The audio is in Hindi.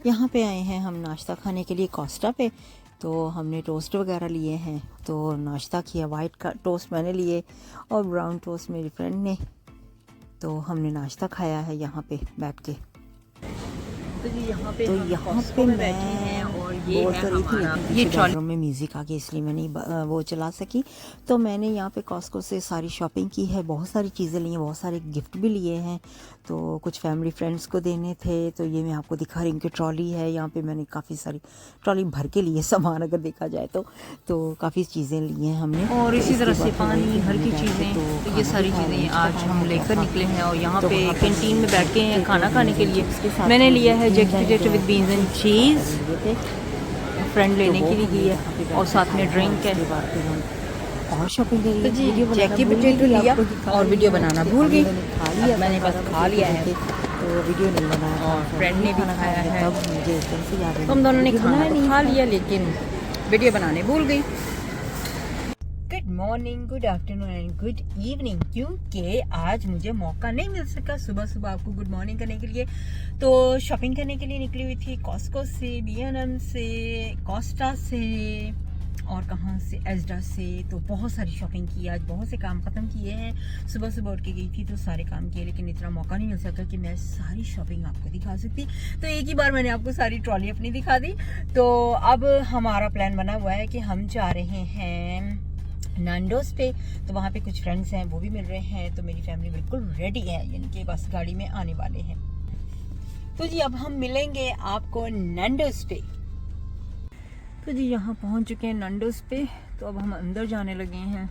यहाँ पे आए हैं हम नाश्ता खाने के लिए कोस्टा पे। तो हमने टोस्ट वगैरह लिए हैं, तो नाश्ता किया। वाइट का टोस्ट मैंने लिए और ब्राउन टोस्ट मेरी फ्रेंड ने। तो हमने नाश्ता खाया है यहाँ पे बैठ के। तो यहाँ पे मैं बैठे हैं और ये बोल है कर रही थी, हमारा लेकिन ये बेडरूम में म्यूज़िक आ गया इसलिए मैं नहीं वो चला सकी। तो मैंने यहाँ पे कॉस्को से सारी शॉपिंग की है, बहुत सारी चीज़ें ली हैं, बहुत सारे गिफ्ट भी लिए हैं। तो कुछ फैमिली फ्रेंड्स को देने थे, तो ये मैं आपको दिखा रही हूँ कि ट्रॉली है यहाँ पे। मैंने काफ़ी सारी ट्रॉली भर के लिए सामान अगर देखा जाए तो काफ़ी चीज़ें ली हैं हमने। और इसी तरह से पानी, घर की चीज़ें, चीज़ें, तो ये खाना सारी भी खाया, चीज़ें लंच आज खाया हम है, लेकर निकले हैं। और यहाँ तो पे वहाँ पे कैंटीन में बैठ के हैं खाना खाने के लिए। साथ मैंने में लिया है beans jack and potato with beans and cheese, friend लेने के लिए की है, और साथ में ड्रिंक है। और शॉपिंग के लिए तो जी जैकी पोटैटो लिया और वीडियो बनाना भूल गई। अब मैंने बस खा लिया है तो वीडियो नहीं बनाया और फ्रेंड ने भी खाया है। तब मुझे एकदम से याद है हम दोनों ने खाना तो खा लिया लेकिन वीडियो बनाने भूल गई। Good morning, good afternoon and good evening, क्योंकि आज मुझे मौका नहीं मिल सका सुबह सुबह आपको गुड मॉर्निंग करने के लिए। तो शॉपिंग करने के लिए निकली हुई थी कॉस्को से, B&M से, कोस्टा से और कहाँ से, एजडा से। तो बहुत सारी शॉपिंग की आज, बहुत से काम ख़त्म किए हैं। सुबह सुबह उठ के गई थी तो सारे काम किए, लेकिन इतना मौका नहीं मिल सका कि मैं सारी शॉपिंग आपको दिखा सकती। तो एक ही बार मैंने आपको सारी ट्रॉली अपनी दिखा दी। तो अब हमारा प्लान बना हुआ है कि हम जा रहे हैं नैंडोज पे। तो वहाँ पे कुछ फ्रेंड्स हैं, वो भी मिल रहे हैं। तो मेरी फैमिली बिल्कुल रेडी है, यानी कि बस गाड़ी में आने वाले हैं। तो जी अब हम मिलेंगे आपको नैंडोज पे। तो जी यहाँ पहुँच चुके हैं नैंडोज पे। तो अब हम अंदर जाने लगे हैं।